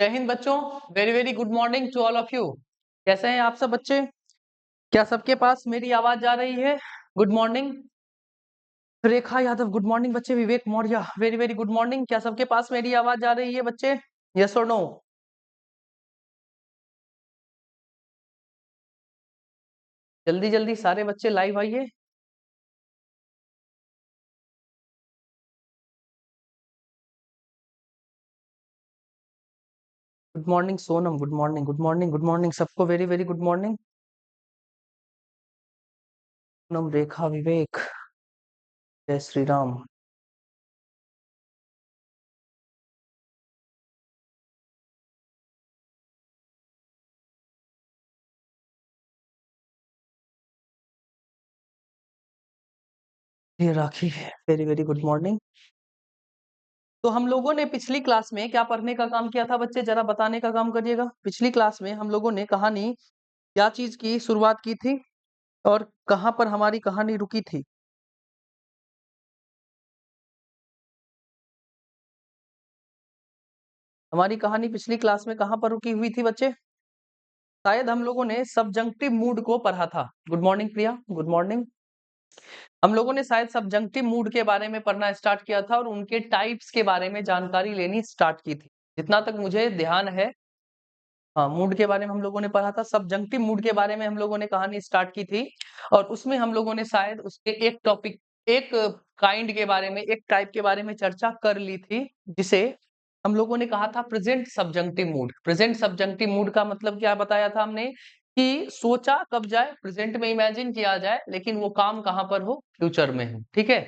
जय हिंद बच्चों। Very very good morning to all of you. कैसे हैं आप सब बच्चे? क्या सबके पास मेरी आवाज जा रही है? Good morning. Rekha Yadav good morning बच्चे। Vivek Maurya very very good morning. क्या सबके पास मेरी आवाज जा रही है बच्चे? यस और नो? जल्दी जल्दी सारे बच्चे लाइव आइए। Good morning Sonam, good morning good morning good morning सबको very very good morning. Sonam, Rekha, Vivek, जय श्री राम। ये Rakhi very very good morning. तो हम लोगों ने पिछली क्लास में क्या पढ़ने का काम किया था बच्चे? जरा बताने का काम करिएगा। पिछली क्लास में हम लोगों ने कहानी क्या चीज की शुरुआत की थी और कहां पर हमारी कहानी रुकी थी? हमारी कहानी पिछली क्लास में कहां पर रुकी हुई थी बच्चे? शायद हम लोगों ने सब्जंक्टिव मूड को पढ़ा था। गुड मॉर्निंग प्रिया, गुड मॉर्निंग। हम लोगों ने शायद सब्जंक्टिव मूड के बारे में पढ़ना स्टार्ट किया था और उनके टाइप्स के बारे में जानकारी लेनी स्टार्ट की थी, जितना तक मुझे ध्यान है। हाँ, मूड के बारे में हम लोगों ने पढ़ा था। सब्जंक्टिव मूड के बारे में हम लोगों ने कहानी स्टार्ट की थी और उसमें हम लोगों ने शायद उसके एक टॉपिक, एक काइंड के बारे में, एक टाइप के बारे में चर्चा कर ली थी, जिसे हम लोगों ने कहा था present subjunctive mood. Present subjunctive mood का मतलब क्या बताया था हमने? कि सोचा कब जाए, प्रेजेंट में इमेजिन किया जाए, लेकिन वो काम कहां पर हो? फ्यूचर में हो। ठीक है,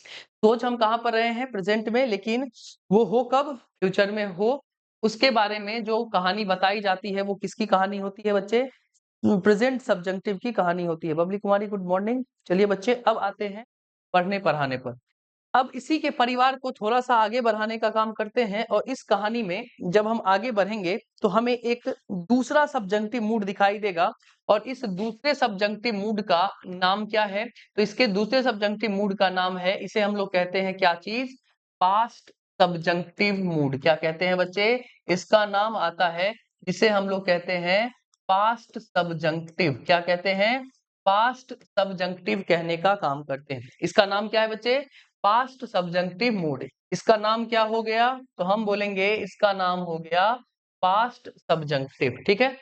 सोच हम कहां पर रहे हैं? प्रेजेंट में, लेकिन वो हो कब? फ्यूचर में हो। उसके बारे में जो कहानी बताई जाती है वो किसकी कहानी होती है बच्चे? प्रेजेंट सब्जंक्टिव की कहानी होती है। Babli Kumari good morning. चलिए बच्चे, अब आते हैं पढ़ने पढ़ाने पर। अब इसी के परिवार को थोड़ा सा आगे बढ़ाने का काम करते हैं और इस कहानी में जब हम आगे बढ़ेंगे तो हमें एक दूसरा सब्जंक्टिव मूड दिखाई देगा और इस दूसरे सब्जंक्टिव मूड का नाम क्या है? तो इसके दूसरे सब्जंक्टिव मूड का नाम है, इसे हम लोग कहते हैं क्या चीज? Past subjunctive mood. क्या कहते हैं बच्चे? इसका नाम आता है, जिसे हम लोग कहते हैं पास्ट सब्जंक्टिव। क्या कहते हैं? पास्ट सब्जंक्टिव कहने का काम करते हैं। इसका नाम क्या है बच्चे? Past subjunctive mood. इसका नाम क्या हो गया? तो हम बोलेंगे इसका नाम हो गया पास्ट सब्जंक्टिव। ठीक है,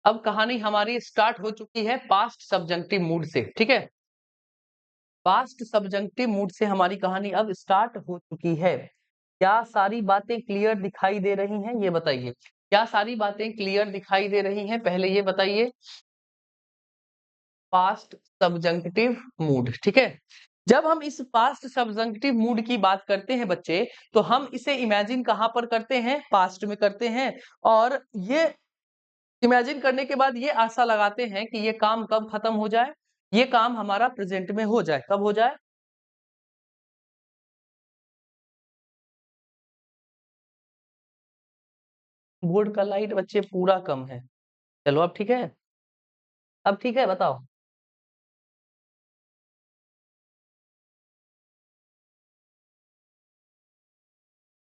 अब कहानी हमारी स्टार्ट हो चुकी है पास्ट सब्जंक्टिव मूड से। ठीक है, पास्ट सब्जंक्टिव मूड से हमारी कहानी अब स्टार्ट हो चुकी है। क्या सारी बातें क्लियर दिखाई दे रही हैं? ये बताइए, क्या सारी बातें क्लियर दिखाई दे रही हैं? पहले ये बताइए। Past subjunctive mood. ठीक है, जब हम इस पास्ट सब्जंक्टिव मूड की बात करते हैं बच्चे, तो हम इसे इमेजिन कहां पर करते हैं? पास्ट में करते हैं। और ये इमेजिन करने के बाद ये आशा लगाते हैं कि ये काम कब खत्म हो जाए? ये काम हमारा प्रेजेंट में हो जाए। कब हो जाए? बोर्ड का लाइट बच्चे पूरा कम है। चलो अब ठीक है, अब ठीक है, बताओ।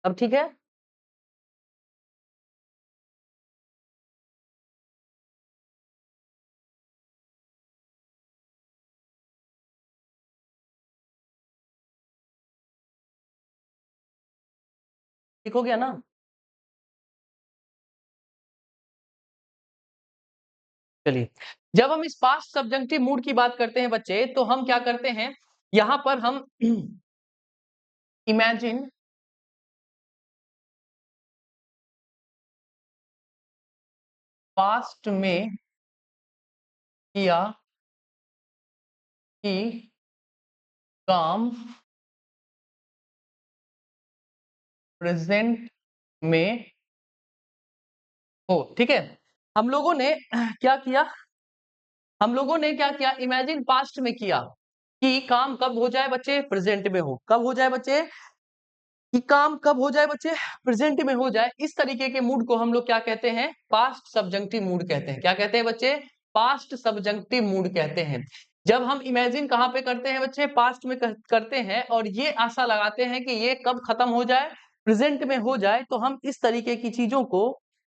अब ठीक है? ठीक हो गया ना? चलिए, जब हम इस पास्ट सब्जंक्टिव मूड की बात करते हैं बच्चे, तो हम क्या करते हैं? यहां पर हम इमेजिन पास्ट में किया कि काम प्रेजेंट में हो। ठीक है, हम लोगों ने क्या किया? हम लोगों ने क्या किया? इमेजिन पास्ट में किया कि काम कब हो जाए बच्चे? प्रेजेंट में हो। कब हो जाए बच्चे? कि काम कब हो जाए बच्चे? प्रेजेंट में हो जाए। इस तरीके के मूड को हम लोग क्या कहते हैं? पास्ट सब्जंक्टिव मूड कहते हैं। क्या कहते हैं बच्चे? पास्ट सब्जंक्टिव मूड कहते हैं। जब हम इमेजिन कहां पे करते हैं बच्चे? पास्ट में करते हैं और ये आशा लगाते हैं कि ये कब खत्म हो जाए? प्रेजेंट में हो जाए तो हम इस तरीके की चीजों को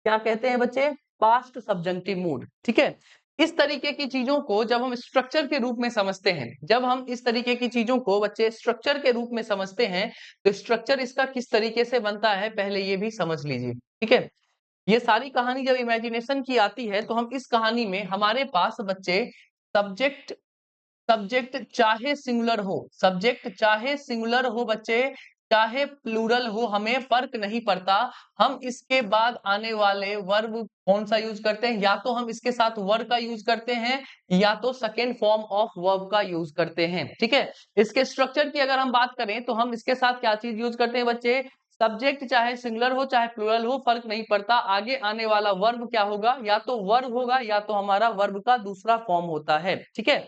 क्या कहते हैं बच्चे? Past subjunctive mood. ठीक है, इस तरीके की चीजों को जब हम स्ट्रक्चर के रूप में समझते हैं, जब हम इस तरीके की चीजों को बच्चे स्ट्रक्चर के रूप में समझते हैं, तो स्ट्रक्चर इसका किस तरीके से बनता है पहले ये भी समझ लीजिए। ठीक है, ये सारी कहानी जब इमेजिनेशन की आती है तो हम इस कहानी में हमारे पास बच्चे सब्जेक्ट सब्जेक्ट चाहे सिंगुलर हो, सब्जेक्ट चाहे सिंगुलर हो बच्चे, चाहे प्लूरल हो, हमें फर्क नहीं पड़ता। हम इसके बाद आने वाले वर्ब कौन सा यूज करते हैं? या तो हम इसके साथ वर का यूज करते हैं या तो सेकेंड फॉर्म ऑफ वर्ब का यूज करते हैं। ठीक है, इसके स्ट्रक्चर की अगर हम बात करें तो हम इसके साथ क्या चीज यूज करते हैं बच्चे? सब्जेक्ट चाहे सिंगुलर हो चाहे प्लूरल हो, फर्क नहीं पड़ता। आगे आने वाला वर्ब क्या होगा? या तो वर्ब होगा या तो हमारा वर्ब का दूसरा फॉर्म होता है। ठीक है,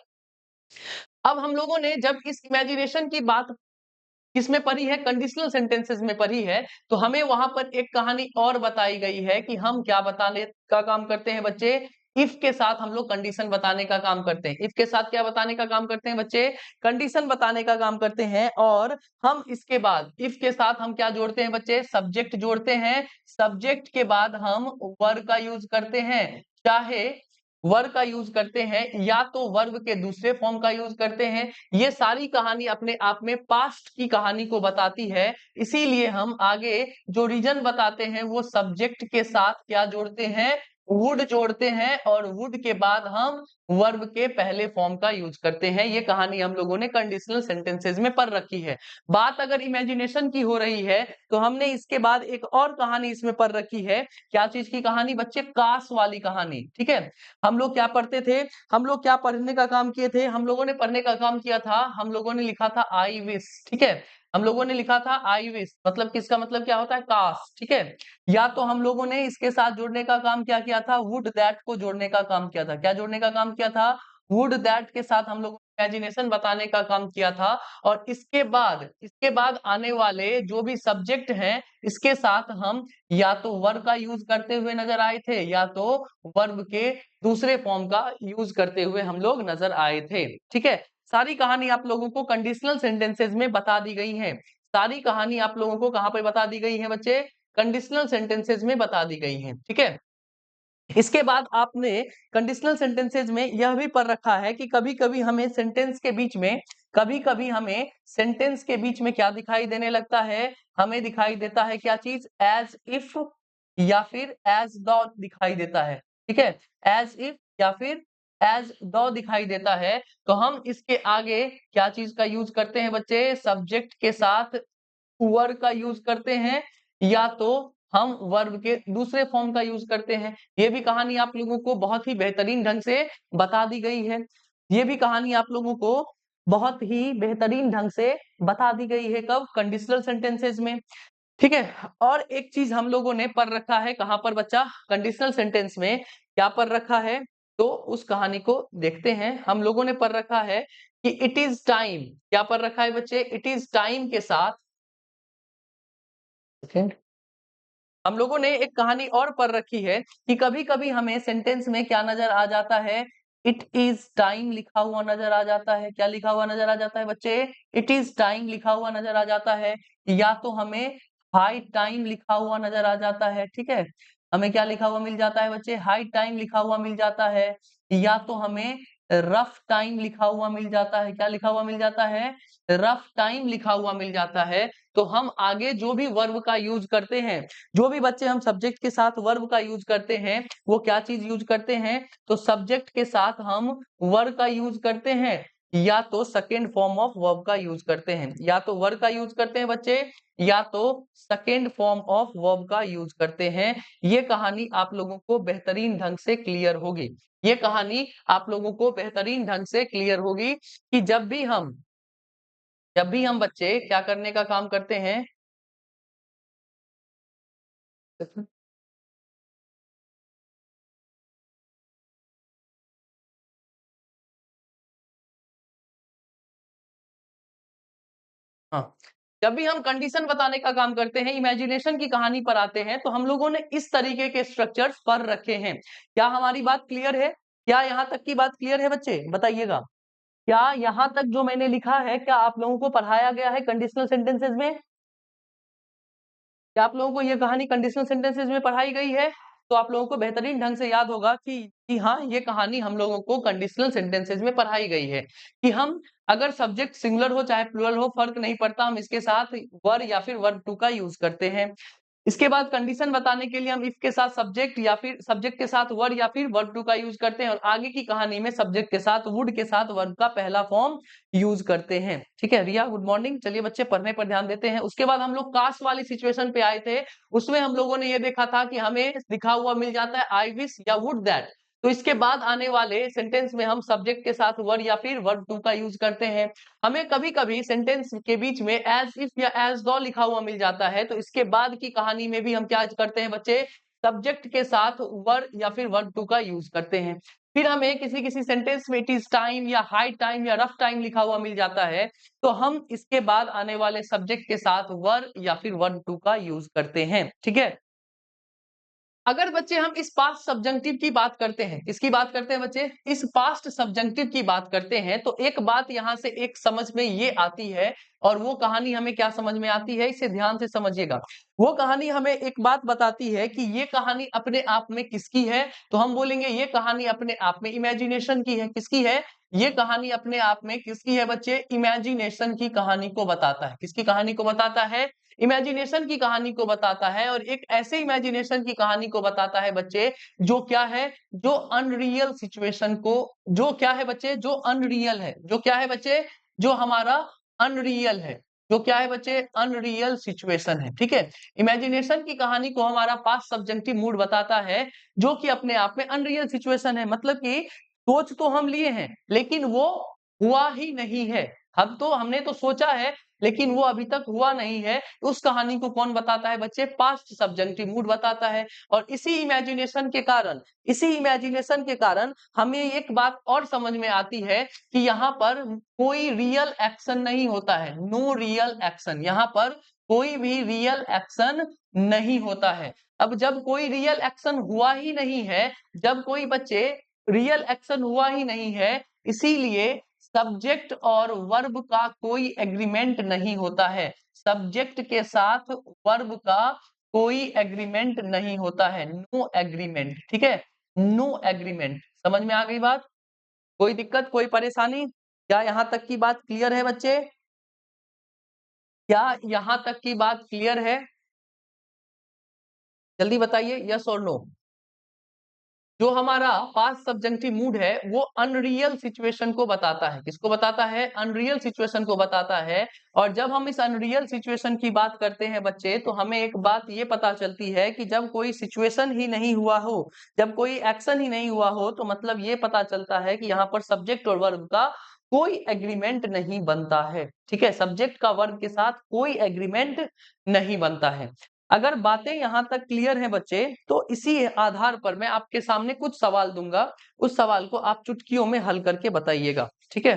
अब हम लोगों ने जब इस इमेजिनेशन की बात किसमें पढ़ी है? कंडीशनल सेंटेंसेस में पढ़ी है, तो हमें वहां पर एक कहानी और बताई गई है कि हम क्या बताने का काम करते हैं बच्चे? इफ के साथ हम लोग कंडीशन बताने का काम करते हैं। इफ के साथ क्या बताने का काम करते हैं बच्चे? कंडीशन बताने का काम करते हैं। और हम इसके बाद इफ के साथ हम क्या जोड़ते हैं बच्चे? सब्जेक्ट जोड़ते हैं। सब्जेक्ट के बाद हम वर्ब का यूज करते हैं, चाहे वर्ब का यूज करते हैं या तो वर्ब के दूसरे फॉर्म का यूज करते हैं। ये सारी कहानी अपने आप में पास्ट की कहानी को बताती है। इसीलिए हम आगे जो रीजन बताते हैं वो सब्जेक्ट के साथ क्या जोड़ते हैं? वुड जोड़ते हैं, और वुड के बाद हम वर्ब के पहले फॉर्म का यूज करते हैं। ये कहानी हम लोगों ने कंडीशनल सेंटेंसेस में पढ़ रखी है। बात अगर इमेजिनेशन की हो रही है तो हमने इसके बाद एक और कहानी इसमें पढ़ रखी है। क्या चीज की कहानी बच्चे? काश वाली कहानी। ठीक है, हम लोग क्या पढ़ते थे? हम लोग क्या पढ़ने का काम किए थे? हम लोगों ने पढ़ने का काम किया था, हम लोगों ने लिखा था आई विश। ठीक है, हम लोगों ने लिखा था आई विश, मतलब किसका मतलब क्या होता है? काश। ठीक है, या तो हम लोगों ने इसके साथ जोड़ने का काम क्या किया था? वुड दैट को जोड़ने का काम किया था। क्या जोड़ने का काम किया था? वुड दैट के साथ हम लोग इमेजिनेशन बताने का काम किया था। और इसके बाद आने वाले जो भी सब्जेक्ट हैं, इसके साथ हम या तो वर्ब का यूज करते हुए नजर आए थे या तो वर्ब के दूसरे फॉर्म का यूज करते हुए हम लोग नजर आए थे। ठीक है, सारी कहानी आप लोगों को कंडीशनल सेंटेंसेस में बता दी गई है। सारी कहानी आप लोगों को कहां पर बता दी गई है बच्चे? कंडीशनल सेंटेंसेस में बता दी गई है। ठीक है, इसके बाद आपने कंडीशनल सेंटेंसेस में यह भी पढ़ रखा है कि कभी-कभी हमें सेंटेंस के बीच में क्या दिखाई देने लगता है? हमें दिखाई देता है क्या चीज? एज इफ या फिर एज द दिखाई देता है। ठीक है, एज इफ या फिर एज द दिखाई देता है, तो हम इसके आगे क्या चीज का यूज करते हैं बच्चे? सब्जेक्ट के साथ वर्ब का यूज करते हैं या तो हम वर्ब के दूसरे फॉर्म का यूज करते हैं। ये भी कहानी आप लोगों को बहुत ही बेहतरीन ढंग से बता दी गई है। ये भी कहानी आप लोगों को बहुत ही बेहतरीन ढंग से बता दी गई है। कब? कंडीशनल सेंटेंसेस में। ठीक है, और एक चीज हम लोगों ने पढ़ रखा है, कहां पर बच्चा? कंडीशनल सेंटेंस में क्या पढ़ रखा है? तो उस कहानी को देखते हैं। हम लोगों ने पढ़ रखा है कि इट इज टाइम। क्या पढ़ रखा है बच्चे? इट इज टाइम के साथ हम लोगों ने एक कहानी और पढ़ रखी है कि कभी-कभी हमें सेंटेंस में क्या नजर आ जाता है? इट इज टाइम लिखा हुआ नजर आ जाता है। क्या लिखा हुआ नजर आ जाता है बच्चे? इट इज टाइम लिखा हुआ नजर आ जाता है। या तो हमें हाई टाइम लिखा हुआ नजर आ जाता है। ठीक है, हमें क्या लिखा हुआ मिल जाता है बच्चे? हाई टाइम लिखा हुआ मिल जाता है। या तो हमें रफ टाइम लिखा हुआ मिल जाता है। क्या लिखा हुआ मिल जाता है? रफ टाइम लिखा हुआ मिल जाता है। तो हम आगे जो भी वर्ब का यूज करते हैं, जो भी बच्चे हम सब्जेक्ट के साथ वर्ब का यूज करते हैं, वो क्या चीज यूज करते हैं? तो सब्जेक्ट के साथ हम वर्ब का यूज करते हैं या तो सेकेंड फॉर्म ऑफ वर्ब का यूज करते हैं। या तो वर्ब का यूज करते हैं बच्चे या तो सेकेंड फॉर्म ऑफ वर्ब का यूज करते हैं। ये कहानी आप लोगों को बेहतरीन ढंग से क्लियर होगी। ये कहानी आप लोगों को बेहतरीन ढंग से क्लियर होगी कि जब भी हम बच्चे क्या करने का काम करते हैं? हाँ, जब भी हम कंडीशन बताने का काम करते हैं, इमेजिनेशन की कहानी पर आते हैं, तो हम लोगों ने इस तरीके के स्ट्रक्चर्स पढ़ रखे हैं। क्या हमारी बात क्लियर है? क्या यहाँ तक की बात क्लियर है बच्चे? बताइएगा। क्या यहाँ तक जो मैंने लिखा है, क्या आप लोगों को पढ़ाया गया है कंडीशनल सेंटेंसेस में? क्या आप लोगों को ये कहानी कंडीशनल सेंटेंसेस में पढ़ाई गई है? तो आप लोगों को बेहतरीन ढंग से याद होगा कि हाँ, ये कहानी हम लोगों को कंडीशनल सेंटेंसेस में पढ़ाई गई है कि हम अगर सब्जेक्ट सिंगुलर हो चाहे प्लूरल हो, फर्क नहीं पड़ता, हम इसके साथ वर या फिर वर्ब टू का यूज करते हैं। इसके बाद कंडीशन बताने के लिए हम इफ के साथ सब्जेक्ट या फिर सब्जेक्ट के साथ वर्ब या फिर वर्ब टू का यूज करते हैं, और आगे की कहानी में सब्जेक्ट के साथ वुड के साथ वर्ब का पहला फॉर्म यूज करते हैं। ठीक है रिया, गुड मॉर्निंग। चलिए बच्चे पढ़ने पर ध्यान देते हैं। उसके बाद हम लोग कास्ट वाली सिचुएशन पे आए थे। उसमें हम लोगों ने ये देखा था कि हमें लिखा हुआ मिल जाता है आई विश या वुड दैट। तो इसके बाद आने वाले सेंटेंस में हम सब्जेक्ट के साथ वर्ब या फिर वर्ब टू का यूज करते हैं। हमें कभी कभी सेंटेंस के बीच में एज इफ या एज दो लिखा हुआ मिल जाता है, तो इसके बाद की कहानी में भी हम क्या करते हैं बच्चे, सब्जेक्ट के साथ वर्ब या फिर वर्ब टू का यूज करते हैं। फिर हमें किसी किसी सेंटेंस में इट इज टाइम या हाई टाइम या रफ टाइम लिखा हुआ मिल जाता है, तो हम इसके बाद आने वाले सब्जेक्ट के साथ वर्ब या फिर वर्ब टू का यूज करते हैं। ठीक है, अगर बच्चे हम इस पास्ट सब्जंक्टिव की बात करते हैं, किसकी बात करते हैं बच्चे, इस पास्ट सब्जंक्टिव की बात करते हैं, तो एक बात यहां से एक समझ में ये आती है, और वो कहानी हमें क्या समझ में आती है, इसे ध्यान से समझिएगा। वो कहानी हमें एक बात बताती है कि ये कहानी अपने आप में किसकी है, तो हम बोलेंगे ये कहानी अपने आप में इमेजिनेशन की है। किसकी है ये कहानी, अपने आप में किसकी है बच्चे, इमेजिनेशन की कहानी को बताता है। किसकी कहानी को बताता है, इमेजिनेशन की कहानी को बताता है, और एक ऐसे इमेजिनेशन की कहानी को बताता है बच्चे जो क्या है, जो अनरियल सिचुएशन को, जो क्या है बच्चे, जो अनरियल है, जो क्या है बच्चे, जो हमारा अनरियल है, जो क्या है बच्चे, अनरियल सिचुएशन है। ठीक है, इमेजिनेशन की कहानी को हमारा पास्ट सब्जेक्टिव मूड बताता है, जो कि अपने आप में अनरियल सिचुएशन है। मतलब कि सोच तो हम लिए हैं लेकिन वो हुआ ही नहीं है। हमने तो सोचा है लेकिन वो अभी तक हुआ नहीं है। उस कहानी को कौन बताता है बच्चे, पास्ट सब्जेक्टिव मूड बताता है। और इसी इमेजिनेशन के कारण हमें एक बात और समझ में आती है कि यहाँ पर कोई रियल एक्शन नहीं होता है, नो रियल एक्शन, यहाँ पर कोई भी रियल एक्शन नहीं होता है। अब जब कोई रियल एक्शन हुआ ही नहीं है, जब कोई बच्चे रियल एक्शन हुआ ही नहीं है, इसीलिए सब्जेक्ट और वर्ब का कोई एग्रीमेंट नहीं होता है। सब्जेक्ट के साथ वर्ब का कोई एग्रीमेंट नहीं होता है, नो एग्रीमेंट। ठीक है, नो एग्रीमेंट। समझ में आ गई बात, कोई दिक्कत कोई परेशानी, क्या यहाँ तक की बात क्लियर है बच्चे, क्या यहाँ तक की बात क्लियर है, जल्दी बताइए यस और नो। जो हमारा पास्ट सब्जेक्टिव मूड है वो अनरियल सिचुएशन को बताता है। किसको बताता है, अनरियल सिचुएशन को बताता है। और जब हम इस अनरियल सिचुएशन की बात करते हैं बच्चे, तो हमें एक बात ये पता चलती है कि जब कोई सिचुएशन ही नहीं हुआ हो, जब कोई एक्शन ही नहीं हुआ हो, तो मतलब ये पता चलता है कि यहाँ पर सब्जेक्ट और वर्ब का कोई एग्रीमेंट नहीं बनता है। ठीक है, सब्जेक्ट का वर्ब के साथ कोई एग्रीमेंट नहीं बनता है। अगर बातें यहां तक क्लियर हैं बच्चे, तो इसी आधार पर मैं आपके सामने कुछ सवाल दूंगा, उस सवाल को आप चुटकियों में हल करके बताइएगा। ठीक है,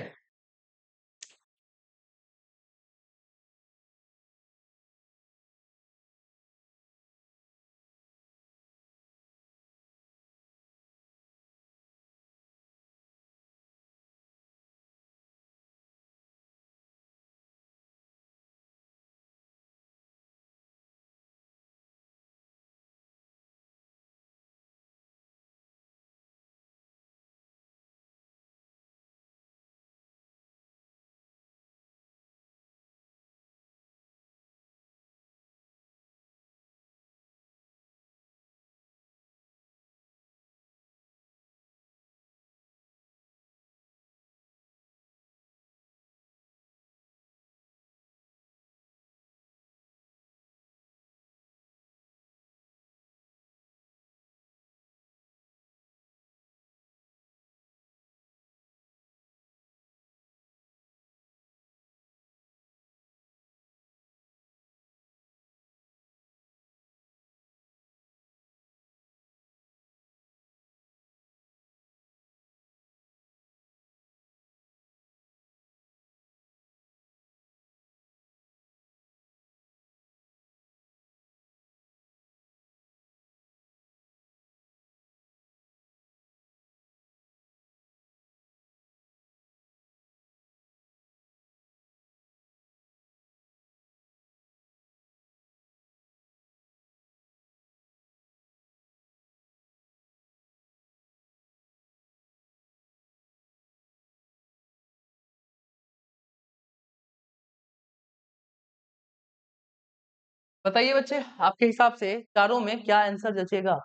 बताइए बच्चे, आपके हिसाब से चारों में क्या आंसर जचेगा?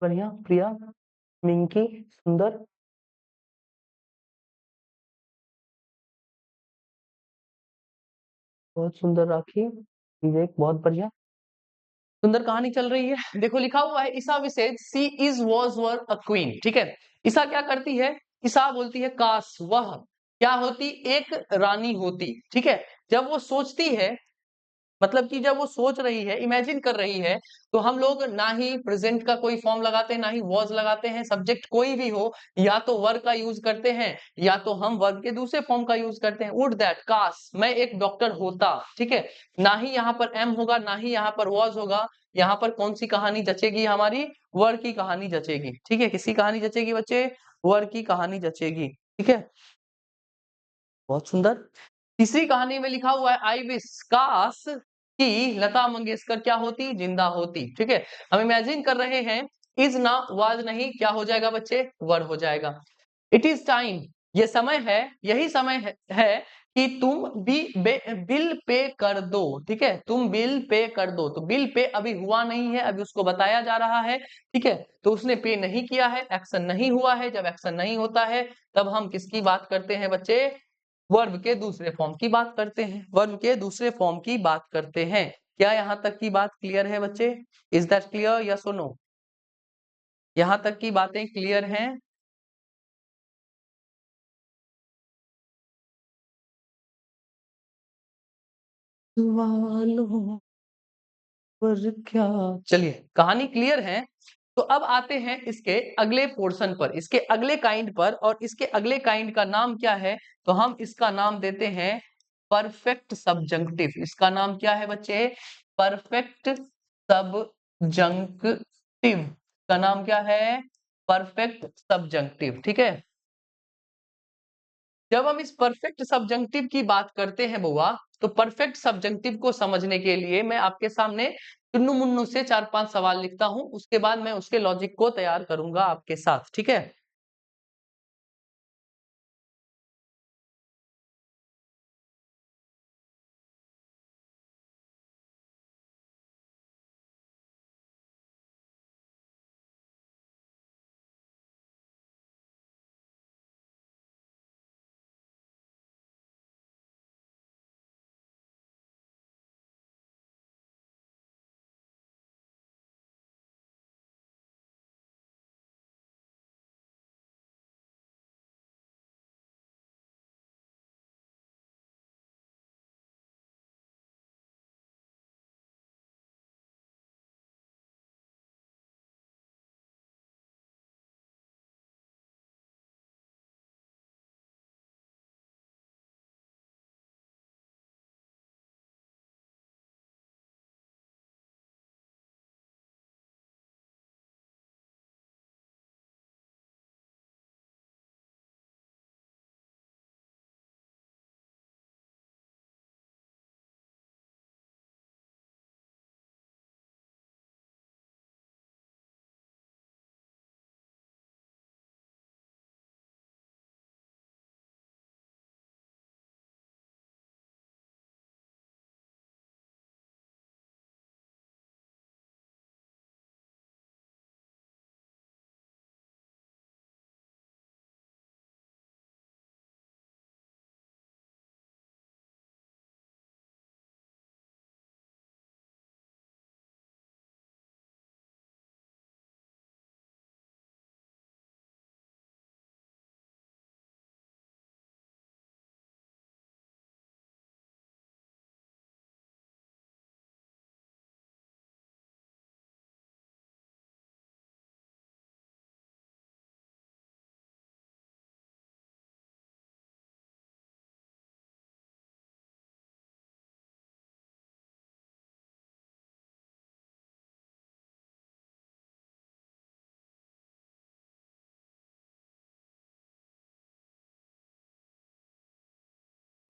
बढ़िया, प्रिया, मिंकी, सुंदर, बहुत सुंदर, राखी, विवेक, बहुत बढ़िया, सुंदर कहानी चल रही है। देखो लिखा हुआ है, Isha wishes she is was were a queen. ठीक है, ईसा क्या करती है? ईसा बोलती है काश वह क्या होती, एक रानी होती। ठीक है, जब वो सोचती है, मतलब कि जब वो सोच रही है, इमेजिन कर रही है, तो हम लोग ना ही प्रेजेंट का कोई फॉर्म लगाते हैं, ना ही वॉज लगाते हैं। सब्जेक्ट कोई भी हो, या तो वर्ग का यूज करते हैं, या तो हम वर्ग के दूसरे फॉर्म का यूज करते हैं। वुड दैट, काश मैं एक डॉक्टर होता। ठीक है, ना ही यहाँ पर एम होगा, ना ही यहाँ पर वॉज होगा। यहाँ पर कौन सी कहानी जचेगी? हमारी वर्ग की कहानी जचेगी। ठीक है, किसकी कहानी जचेगी बच्चे? वर्ग की कहानी जचेगी। ठीक है, बहुत सुंदर। तीसरी कहानी में लिखा हुआ है, आई विश, काश कि लता मंगेशकर क्या होती, जिंदा होती। ठीक है, हम इमेजिन कर रहे हैं, इज ना वाज नहीं, क्या हो जाएगा बच्चे? वर हो जाएगा। इट इज टाइम, ये समय है, यही समय है कि तुम बिल पे कर दो। ठीक है, तुम बिल पे कर दो। तो बिल पे अभी हुआ नहीं है, अभी उसको बताया जा रहा है। ठीक है, तो उसने पे नहीं किया है, एक्शन नहीं हुआ है। जब एक्शन नहीं होता है, तब हम किसकी बात करते हैं बच्चे? वर्ब के दूसरे फॉर्म की बात करते हैं। वर्ब के दूसरे फॉर्म की बात करते हैं। क्या यहाँ तक की बात क्लियर है बच्चे? इज दैट क्लियर, यस और नो? यहाँ तक की बातें क्लियर हैं? सवालों पर क्या, चलिए कहानी क्लियर है। तो अब आते हैं इसके अगले पोर्शन पर, इसके अगले काइंड पर। और इसके अगले काइंड का नाम क्या है? तो हम इसका नाम देते हैं परफेक्ट सबजंक्टिव। इसका नाम क्या है बच्चे? परफेक्ट सबजंक्टिव। का नाम क्या है? परफेक्ट सबजंक्टिव। ठीक है, जब हम इस परफेक्ट सब्जंक्टिव की बात करते हैं बुआ, तो परफेक्ट सब्जंक्टिव को समझने के लिए मैं आपके सामने टुन्नू मुन्नू से 4-5 सवाल लिखता हूं, उसके बाद मैं उसके लॉजिक को तैयार करूंगा आपके साथ। ठीक है,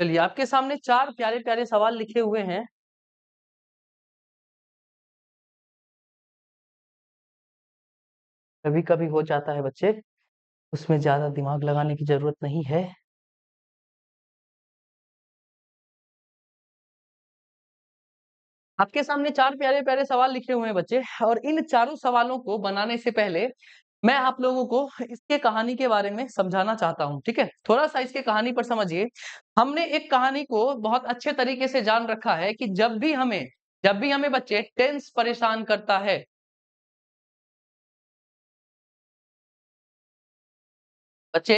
चलिए, आपके सामने 4 प्यारे-प्यारे सवाल लिखे हुए हैं। कभी-कभी हो जाता है बच्चे, उसमें ज़्यादा दिमाग लगाने की ज़रूरत नहीं है। आपके सामने 4 प्यारे-प्यारे सवाल लिखे हुए हैं बच्चे और इन चारों सवालों को बनाने से पहले मैं आप लोगों को इसके कहानी के बारे में समझाना चाहता हूँ, ठीक है? थोड़ा-सा इसके कहानी पर समझिए। हमने एक कहानी को बहुत अच्छे तरीके से जान रखा है कि जब भी हमें बच्चे टेंस परेशान करता है, बच्चे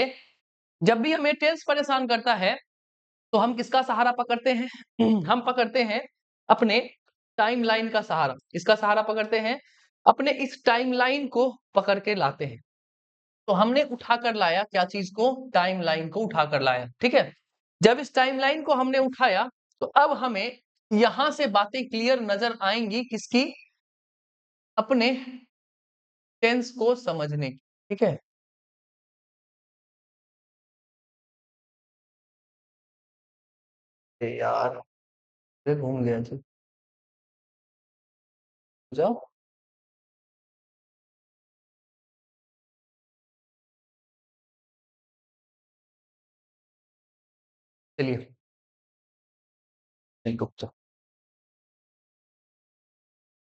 जब भी हमें टेंस परेशान करता है, तो हम किसका सहारा पकड़ते हैं? हम पकड़ते हैं अपने टाइमलाइन का सहारा। किसका सहारा पकड़ते हैं? अपने इस टाइमलाइन को पकड़ के लाते हैं। तो हमने उठाकर लाया क्या चीज़ को? टाइमलाइन को उठाकर लाया, ठीक है? जब इस टाइमलाइन को हमने उठाया, तो अब हमें यहाँ से बातें क्लियर नज़र आएँगी किसकी? अपने टेंस को समझने की, ठीक है? अरे यार! मैं घूम गया जी। जाओ। चलिए, नहीं रुक जाओ।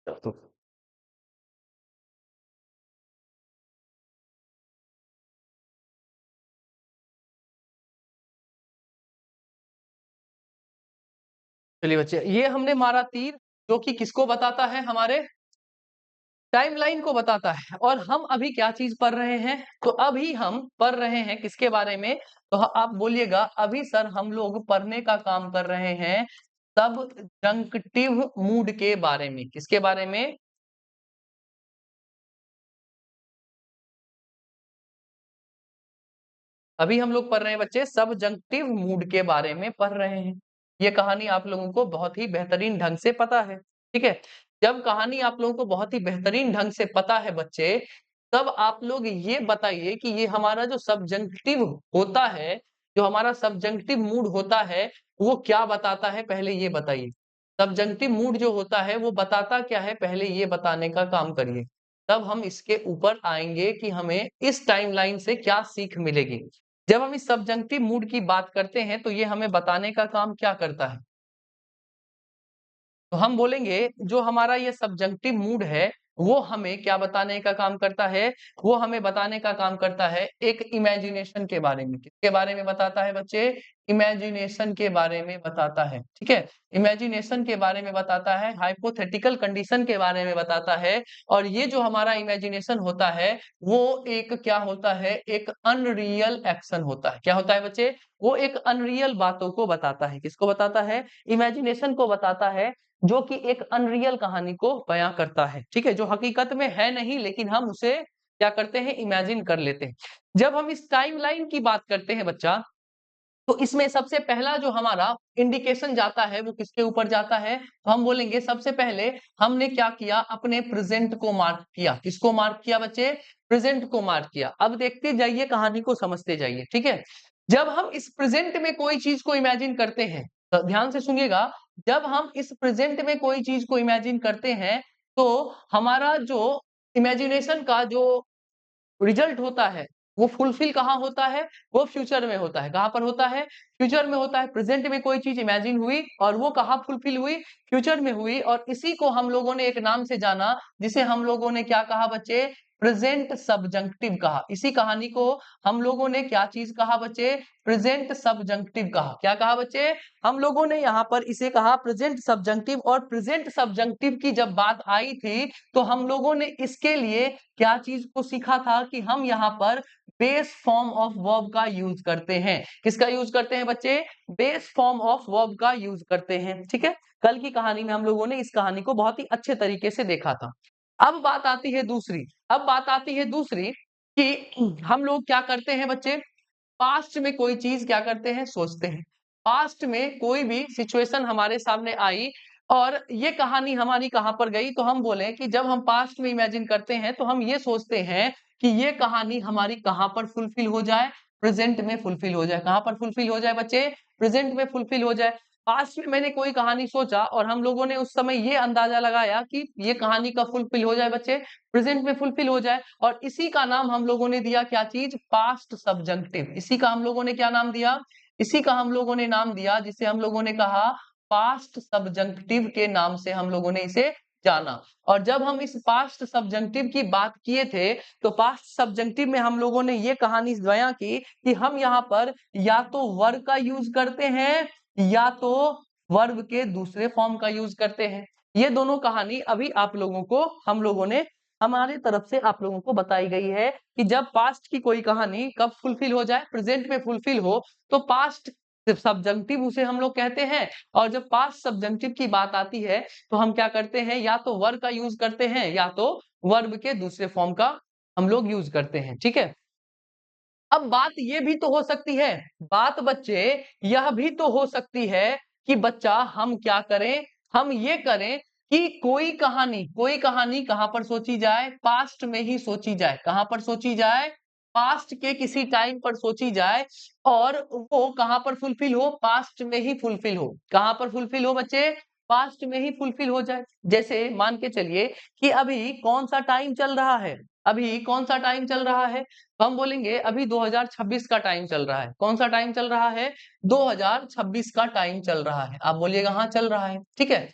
तो चलिए बच्चे, ये हमने मारा तीर जो कि किसको बताता है? हमारे टाइमलाइन को बताता है और हम अभी क्या चीज़ पढ़ रहे हैं? तो अभी हम पढ़ रहे हैं किसके बारे में? तो आप बोलिएगा अभी सर हम लोग पढ़ने का काम कर रहे हैं सबजंक्टिव मूड के बारे में। किसके बारे में? अभी हम लोग पढ़ रहे हैं बच्चे सबजंक्टिव मूड के बारे में पढ़ रहे हैं। ये कहानी आप लोगों को बहुत ही बेहतरीन ढंग से पता है, ठीक है? जब कहानी आप लोगों को बहुत ही बेहतरीन ढंग से पता है बच्चे, तब आप लोग ये बताइए कि ये हमारा जो सबजंक्टिव होता है, जो हमारा सबजंक्टिव मूड होता है, वो क्या बताता है पहले ये बताइए? सबजंक्टिव मूड जो होता है वो बताता क्या है पहले ये बताने का काम करिए। तब हम इसके ऊपर आएँगे कि हमें इस टाइमलाइन से क्या सीख मिलेगी। जब हम इस सब्जेक्टिव मूड की बात करते हैं, तो ये हमें बताने का काम क्या करता है? तो हम बोलेंगे जो हमारा ये सब्जेक्टिव मूड है, वो हमें क्या बताने का काम करता है? वो हमें बताने का काम करता है एक इमेजिनेशन के बारे में। किसके बारे में बताता है बच्चे? इमेजिनेशन के बारे में बताता है, ठीक है? इमेजिनेशन के बारे में बताता है, हाइपोथेटिकल कंडीशन के बारे में बताता है और ये जो हमारा इमेजिनेशन होता है, वो एक क्या होता है? एक अनरियल एक्शन होता है। क्या होता है बच्चे? वो एक अनरियल बातों को बताता है। किसको बताता है? इमेजिनेशन को बताता है जो कि एक अनरियल कहानी को बयां करता है, ठीक है? जो हकीकत में है नहीं लेकिन हम उसे क्या करते हैं? इमेजिन कर लेते हैं। जब हम इस टाइमलाइन की बात करते हैं बच्चा, तो इसमें सबसे पहला जो हमारा इंडिकेशन जाता है वो किसके ऊपर जाता है? तो हम बोलेंगे सबसे पहले हमने क्या किया? अपने प्रेजेंट को मार्क किया। किसको मार्क किया बच्चे? प्रेजेंट को मार्क किया। अब देखते जाइए कहानी को समझते जाइए, ठीक है? जब हम इस प्रेजेंट में कोई चीज को इमेजिन करते हैं, तो ध्यान से सुनिएगा, जब हम इस प्रेजेंट में कोई चीज को इमेजिन करते हैं, तो हमारा जो इमेजिनेशन का जो रिजल्ट होता है, वो फुलफिल कहाँ होता है? वो फ्यूचर में होता है। कहाँ पर होता है? फ्यूचर में होता है। प्रेज़ेंट में कोई चीज़ इमेजिन हुई और वो कहाँ फुलफिल हुई? फ्यूचर में हुई और इसी को हम लोगों ने एक नाम से जाना, जिसे हम लोगों ने क्या कहा बच्चे? प्रेज़ेंट सब्जेक्टिव कहा। इसी कहानी को हम लोगों ने क्या चीज़ कहा बच्चे? प्रेज़ेंट सब्जेक्टिव कहा। क्या कहा बच्चे? हम लोगों ने यहाँ पर इसे कहा प्रेज़ेंट सब्जेक्टिव और प्रेज़ेंट सब्जेक्टिव की जब बात आई थी, तो हम लोगों ने इसके लिए क्या चीज़ को सीखा था कि हम यहाँ पर बेस फॉर्म ऑफ वर्ब का यूज़ करते हैं। किसका यूज़ करते हैं बच्चे? बेस फॉर्म ऑफ वर्ब का यूज़ करते हैं, ठीक है? कल की कहानी में हम लोगों ने इस कहानी को बहुत ही अच्छे तरीके से देखा था। अब बात आती है दूसरी कि हम लोग क्या करते हैं बच्चे? पास्ट में कोई चीज़ क्या करते हैं? सोचते हैं। पास्ट में कोई भी सिचुएशन हमारे सामने आई और ये कहानी हमारी कहाँ पर गई? तो हम बोले कि जब हम पास्ट में इमेजिन करते हैं, तो हम ये सोचते हैं कि ये कहानी हमारी कहाँ पर फुलफिल हो जाए? प्रेजेंट में फुलफिल हो जाए। कहां पर फुलफिल हो जाए बच्चे? प्रेजेंट में फुलफिल हो जाए। पास्ट में मैंने कोई कहानी सोचा और हम लोगों ने उस समय ये अंदाजा लगाया कि ये कहानी कब फुलफिल हो जाए बच्चे? प्रेजेंट में फुलफिल हो जाए। और इसी का नाम हम लोगों ने दिया क्या चीज? Past subjunctive. इसी का हम लोगों ने क्या नाम दिया? इसी का हम लोगों ने नाम दिया जिसे हम लोगों ने कहा पास्ट सब्जंक्टिव के नाम से हम लोगों ने इसे जाना। और जब हम इस पास्ट सब्जंक्टिव की बात किए थे तो पास्ट सब्जंक्टिव में हम लोगों ने ये कहानी बयां की कि हम यहाँ पर या तो वर्ब का यूज करते हैं या तो वर्ब के दूसरे फॉर्म का यूज करते हैं। ये दोनों कहानी अभी आप लोगों को हम लोगों ने हमारे तरफ से आप लोगों को बताई गई है कि जब पास्ट की कोई कहानी कब फुलफिल हो जाए? प्रेजेंट में फुलफिल हो तो पास्ट सब्जंक्टिव उसे हम लोग कहते हैं। और जब पास्ट सब्जंक्टिव की बात आती है तो हम क्या करते हैं? या तो वर्ब का यूज करते हैं या तो वर्ब के दूसरे फॉर्म का हम लोग यूज करते हैं। ठीक है। अब बात ये भी तो हो सकती है, बात बच्चे यह भी तो हो सकती है कि बच्चा हम क्या करें? हम ये करें कि कोई कहानी कहां पर सोची जाए? पास्ट में ही सोची जाए। कहां पर सोची जाए? पास्ट के किसी टाइम पर सोची जाए और वो कहां पर फुलफिल हो? पास्ट में ही फुलफिल हो। कहां पर फुलफिल हो बच्चे? पास्ट में ही फुलफिल हो जाए। जैसे मान के चलिए कि अभी कौन सा टाइम चल रहा है? अभी कौन सा टाइम चल रहा है? तो हम बोलेंगे अभी 2026 का टाइम चल रहा है। कौन सा टाइम चल रहा है? 2026 का टाइम चल रहा है। आप बोलिएगा हाँ चल रहा है। ठीक है।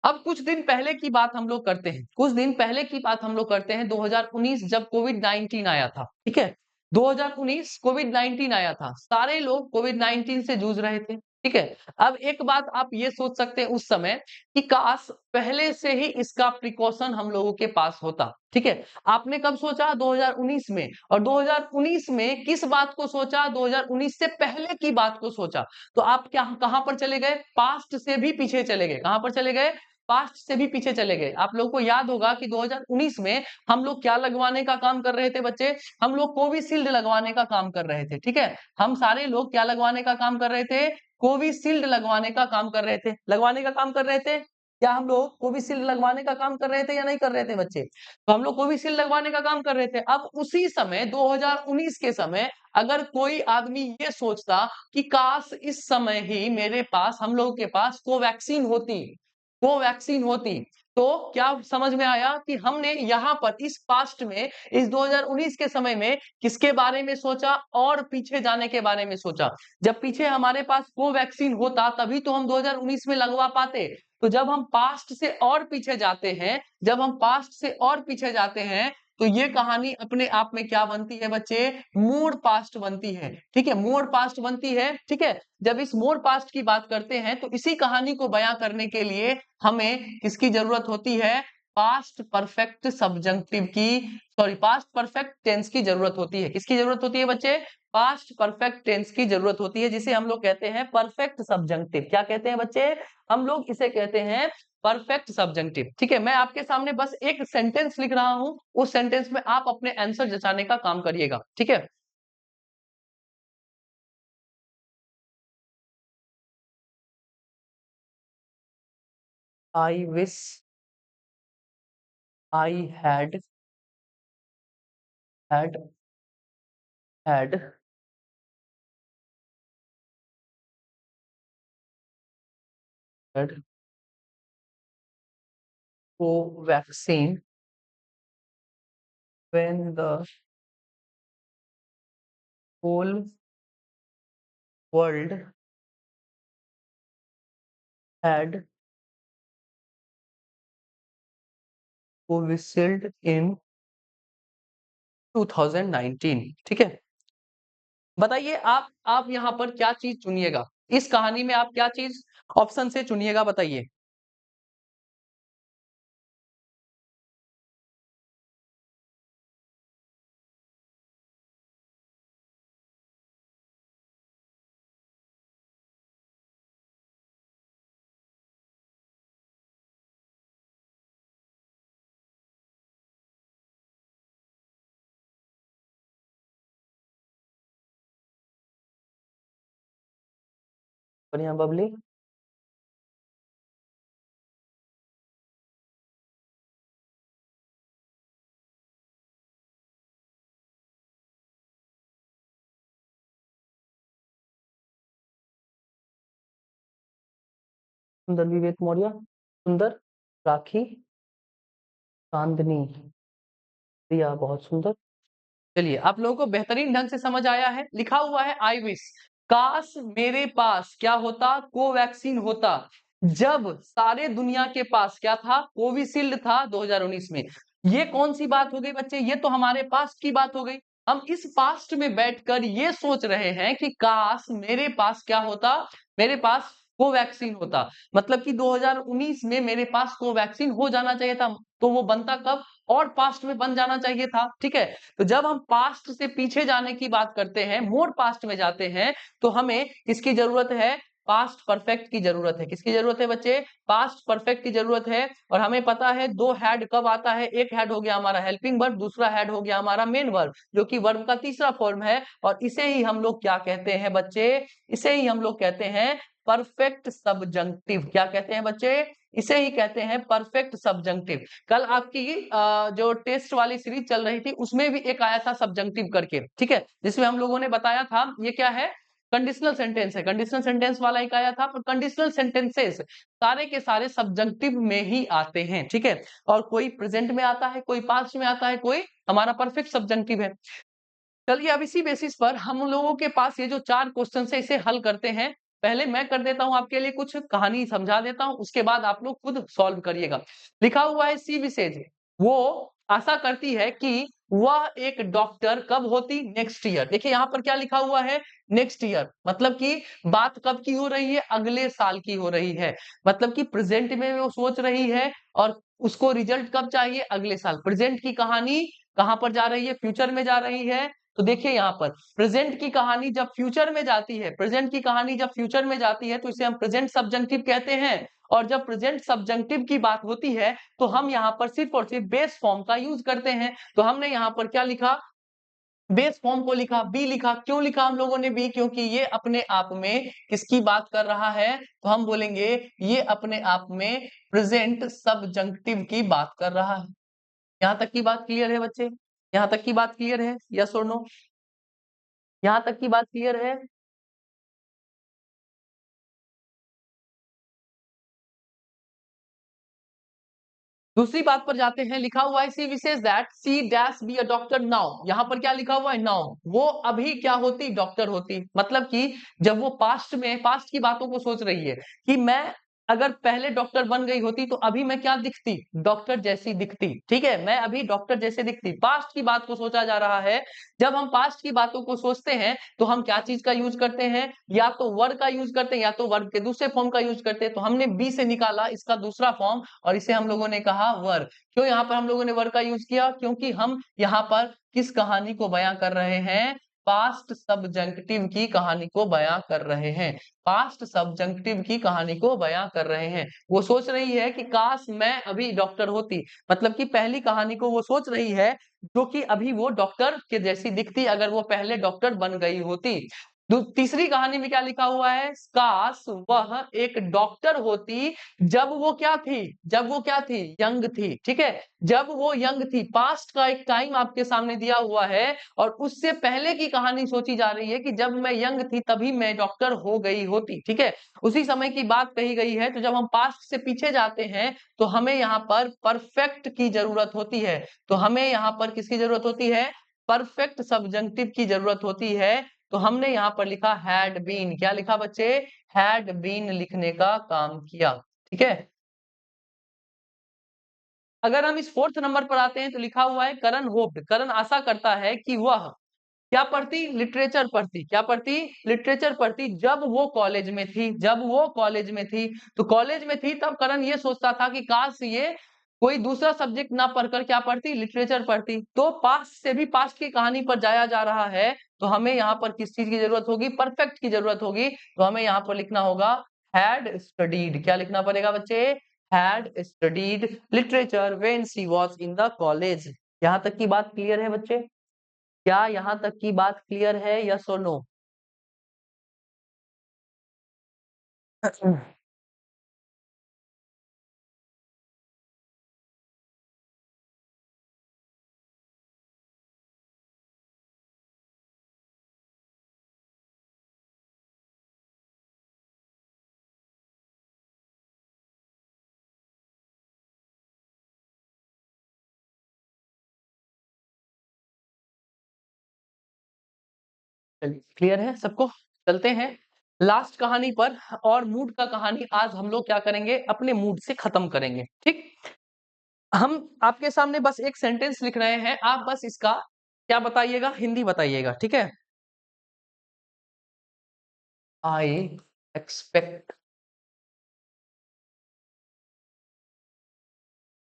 अब कुछ दिन पहले की बात हम लोग करते हैं। कुछ दिन पहले की बात हम लोग करते हैं 2019 जब कोविड-19 आया था। ठीक है। 2019 कोविड-19 आया था। सारे लोग कोविड-19 से जूझ रहे थे। ठीक है। अब एक बात आप ये सोच सकते हैं उस समय कि काश पहले से ही इसका प्रिकॉशन हम लोगों के पास होता। ठीक है। आपने कब सोचा? 2019 में। और 2019 में किस बात को सोचा? 2019 से पहले की बात को सोचा। तो आप क्या कहां पर चले गए? पास्ट से भी पीछे चले गए। कहां पर चले गए? पास्ट से भी पीछे चले गए। आप लोगों को याद होगा कि 2019 में हम लोग क्या लगवाने का काम कर रहे थे बच्चे? हम लोग कोविशील्ड लगवाने का काम कर रहे थे। ठीक है। हम सारे लोग क्या लगवाने का काम कर रहे थे? कोविशील्ड लगवाने का काम कर रहे थे। लगवाने का काम कर रहे थे। क्या हम लोग कोविशील्ड लगवाने का काम कर रहे थे या नहीं कर रहे थे बच्चे? तो हम लोग कोविशील्ड लगवाने का काम कर रहे थे। अब उसी समय 2019 के समय अगर कोई आदमी ये सोचता कि काश इस समय ही मेरे पास हम लोगों के पास कोवैक्सीन होती तो क्या समझ में आया कि हमने यहाँ पर इस पास्ट में इस 2019 के समय में किसके बारे में सोचा? और पीछे जाने के बारे में सोचा। जब पीछे हमारे पास कोवैक्सीन होता तभी तो हम 2019 में लगवा पाते। तो जब हम पास्ट से और पीछे जाते हैं, जब हम पास्ट से और पीछे जाते हैं तो ये कहानी अपने आप में क्या बनती है बच्चे? मोर पास्ट बनती है। ठीक है। मोर पास्ट बनती है। ठीक है। जब इस मोर पास्ट की बात करते हैं तो इसी कहानी को बयां करने के लिए हमें किसकी जरूरत होती है? पास्ट परफेक्ट सब्जंक्टिव की, सॉरी पास्ट परफेक्ट टेंस की जरूरत होती है। किसकी जरूरत होती है बच्चे? पास्ट परफेक्ट टेंस की जरूरत होती है जिसे हम लोग कहते हैं परफेक्ट सब्जंक्टिव। क्या कहते हैं बच्चे? हम लोग इसे कहते हैं परफेक्ट सब्जंक्टिव। ठीक है। मैं आपके सामने बस एक सेंटेंस लिख रहा हूं, उस सेंटेंस में आप अपने आंसर जचाने का काम करिएगा। ठीक है। I wish I had had had Covaxin when the whole world had covishield in 2019। ठीक है। बताइए आप यहाँ पर क्या चीज चुनिएगा? इस कहानी में आप क्या चीज ऑप्शन से चुनिएगा? बताइए। बढ़िया बबली। सुंदर विवेक मौर्य, सुंदर राखी, चांदनी प्रिया, बहुत सुंदर। चलिए, आप लोगों को बेहतरीन ढंग से समझ आया है। लिखा हुआ है आई विश, काश मेरे पास क्या होता, कोवैक्सीन होता, जब सारे दुनिया के पास क्या था, कोविशील्ड था 2019 में। ये कौन सी बात हो गई बच्चे, ये तो हमारे पास्ट की बात हो गई। हम इस पास्ट में बैठकर ये सोच रहे हैं कि काश मेरे पास क्या होता, मेरे पास कोवैक्सीन होता, मतलब कि 2019 में मेरे पास कोवैक्सीन हो जाना चाहिए था। तो वो बनता कब, और पास्ट में बन जाना चाहिए था। ठीक है, तो जब हम पास्ट से पीछे जाने की बात करते हैं, मोर पास्ट में जाते हैं, तो हमें किसकी जरूरत है, पास्ट परफेक्ट की जरूरत है। किसकी जरूरत है बच्चे, पास्ट परफेक्ट की जरूरत है। और हमें पता है दो हेड कब आता है, एक हेड हो गया हमारा हेल्पिंग वर्ब, दूसरा हेड हो गया हमारा मेन वर्ब, जो कि वर्ब का तीसरा फॉर्म है। और इसे ही हम लोग क्या कहते हैं बच्चे, इसे ही हम लोग कहते हैं परफेक्ट सबजंक्टिव। क्या कहते हैं बच्चे, इसे ही कहते हैं परफेक्ट सबजंक्टिव। कल आपकी जो टेस्ट वाली सीरीज चल रही थी उसमें भी एक आया था सबजंक्टिव करके, ठीक है, जिसमें हम लोगों ने बताया था ये क्या है, कंडीशनल सेंटेंस है। कंडीशनल सेंटेंस वाला एक आया था, पर कंडीशनल सेंटेंसेस सारे के सारे सबजंक्टिव में ही आते हैं। ठीक है, और कोई प्रेजेंट में आता है, कोई पास्ट में आता है, कोई हमारा परफेक्ट सबजंक्टिव है। चलिए, अब इसी बेसिस पर हम लोगों के पास ये जो 4 क्वेश्चन है इसे हल करते हैं। पहले मैं कर देता हूं आपके लिए, कुछ कहानी समझा देता हूं, उसके बाद आप लोग खुद सॉल्व करिएगा। लिखा हुआ है सी विशेष, वो आशा करती है कि वह एक डॉक्टर कब होती, नेक्स्ट ईयर। देखिए यहाँ पर क्या लिखा हुआ है, नेक्स्ट ईयर, मतलब कि बात कब की हो रही है, अगले साल की हो रही है। मतलब कि प्रेजेंट में वो सोच रही है और उसको रिजल्ट कब चाहिए, अगले साल। प्रेजेंट की कहानी कहां पर जा रही है, फ्यूचर में जा रही है। तो देखिए यहाँ पर प्रेजेंट की कहानी जब फ्यूचर में जाती है, प्रेजेंट की कहानी जब फ्यूचर में जाती है तो इसे हम प्रेजेंट सबजंक्टिव कहते हैं। और जब प्रेजेंट सबजंक्टिव की बात होती है तो हम यहाँ पर सिर्फ और सिर्फ बेस फॉर्म का यूज करते हैं। तो हमने यहाँ पर क्या लिखा, बेस फॉर्म को लिखा, बी लिखा। क्यों लिखा हम लोगों ने बी, क्योंकि ये अपने आप में किसकी बात कर रहा है, तो हम बोलेंगे ये अपने आप में प्रेजेंट सबजंक्टिव की बात कर रहा है। यहां तक की बात क्लियर है बच्चे, यहां तक की बात क्लियर है, यस और नो, यहां तक की बात क्लियर है। दूसरी बात पर जाते हैं। लिखा हुआ है she wishes that she dash be a doctor now. यहां पर क्या लिखा हुआ है, नाउ, वो अभी क्या होती, डॉक्टर होती। मतलब कि जब वो पास्ट में, पास्ट की बातों को सोच रही है कि मैं अगर पहले डॉक्टर बन गई होती तो अभी मैं क्या दिखती, डॉक्टर जैसी दिखती। ठीक है, मैं अभी डॉक्टर जैसे दिखती, पास्ट की बात को सोचा जा रहा है। जब हम पास्ट की बातों को सोचते हैं तो हम क्या चीज का यूज करते हैं, या तो वर्ब का यूज करते हैं या तो वर्ब के दूसरे फॉर्म का यूज करते हैं। तो हमने बी से निकाला इसका दूसरा फॉर्म और इसे हम लोगों ने कहा वर्ब। क्यों यहाँ पर हम लोगों ने वर्ब का यूज किया, क्योंकि हम यहाँ पर किस कहानी को बयां कर रहे हैं, पास्ट सबजंक्टिव की कहानी को बयां कर रहे हैं। पास्ट सबजंक्टिव की कहानी को बयां कर रहे हैं। वो सोच रही है कि काश मैं अभी डॉक्टर होती, मतलब कि पहली कहानी को वो सोच रही है जो कि अभी वो डॉक्टर के जैसी दिखती अगर वो पहले डॉक्टर बन गई होती। तीसरी कहानी में क्या लिखा हुआ है, काश वह एक डॉक्टर होती जब वो क्या थी, जब वो क्या थी, यंग थी। ठीक है, जब वो यंग थी, पास्ट का एक टाइम आपके सामने दिया हुआ है और उससे पहले की कहानी सोची जा रही है कि जब मैं यंग थी तभी मैं डॉक्टर हो गई होती। ठीक है, उसी समय की बात कही गई है। तो जब हम पास्ट से पीछे जाते हैं तो हमें यहाँ पर परफेक्ट की जरूरत होती है। तो हमें यहाँ पर किसकी जरूरत होती है, परफेक्ट सबजंक्टिव की जरूरत होती है। तो हमने यहाँ पर लिखा हैड बीन। क्या लिखा बच्चे, हैड बीन लिखने का काम किया। ठीक है, अगर हम इस फोर्थ नंबर पर आते हैं तो लिखा हुआ है करण होप्ड, करण आशा करता है कि वह क्या पढ़ती, लिटरेचर पढ़ती। क्या पढ़ती, लिटरेचर पढ़ती जब वो कॉलेज में थी, जब वो कॉलेज में थी। तो कॉलेज में थी तब करण ये सोचता था कि काश ये कोई दूसरा सब्जेक्ट ना पढ़कर क्या पढ़ती, लिटरेचर पढ़ती। तो पास्ट से भी पास्ट की कहानी पर जाया जा रहा है। तो हमें यहाँ पर किस चीज की जरूरत होगी, परफेक्ट की जरूरत होगी। तो हमें यहाँ पर लिखना होगा हैड स्टडीड। क्या लिखना पड़ेगा बच्चे, had studied literature when she was in the college. यहाँ तक की बात क्लियर है बच्चे, क्या यहाँ तक की बात क्लियर है, यस और नो। चलिए क्लियर है सबको। चलते हैं लास्ट कहानी पर। और मूड का कहानी आज हम लोग क्या करेंगे, अपने मूड से खत्म करेंगे। ठीक, हम आपके सामने बस एक सेंटेंस लिख रहे हैं, आप बस इसका क्या बताइएगा, हिंदी बताइएगा। ठीक है, I expect,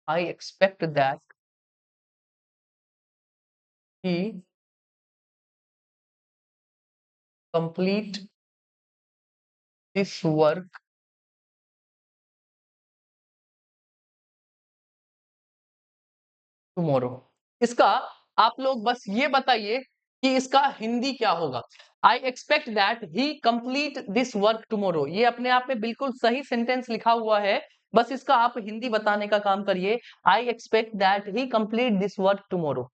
I expect that he complete this work tomorrow. इसका आप लोग बस ये बताइए कि इसका हिंदी क्या होगा। I expect that he complete this work tomorrow, ये अपने आप में बिल्कुल सही सेंटेंस लिखा हुआ है, बस इसका आप हिंदी बताने का काम करिए। I expect that he complete this work tomorrow.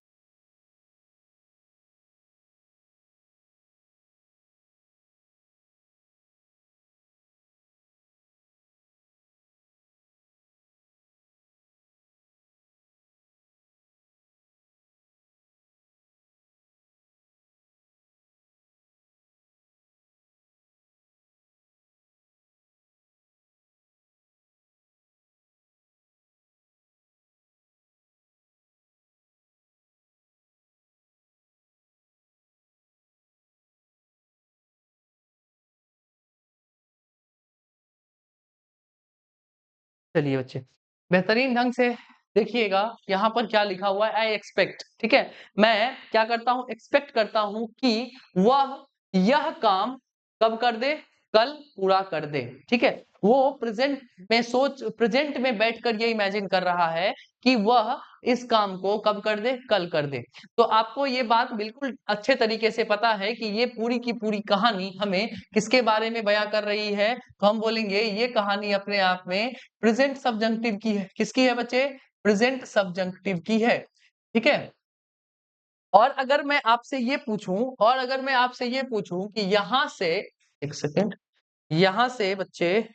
चलिए बच्चे, बेहतरीन ढंग से देखिएगा यहाँ पर क्या लिखा हुआ है। आई एक्सपेक्ट, ठीक है, मैं क्या करता हूँ, एक्सपेक्ट करता हूँ कि वह यह काम कब कर दे, कल पूरा कर दे। ठीक है, वो प्रेजेंट में सोच, प्रेजेंट में बैठकर ये इमेजिन कर रहा है कि वह इस काम को कब कर दे, कल कर दे। तो आपको ये बात बिल्कुल अच्छे तरीके से पता है कि ये पूरी की पूरी कहानी हमें किसके बारे में बयां कर रही है। तो हम बोलेंगे ये कहानी अपने आप में प्रेजेंट सब्जंक्टिव की है। किसकी है बच्चे, प्रेजेंट सब्जंक्टिव की है। ठीक है, और अगर मैं आपसे ये पूछूं, और अगर मैं आपसे ये पूछूं कि यहां से, एक सेकेंड, यहां से बच्चे,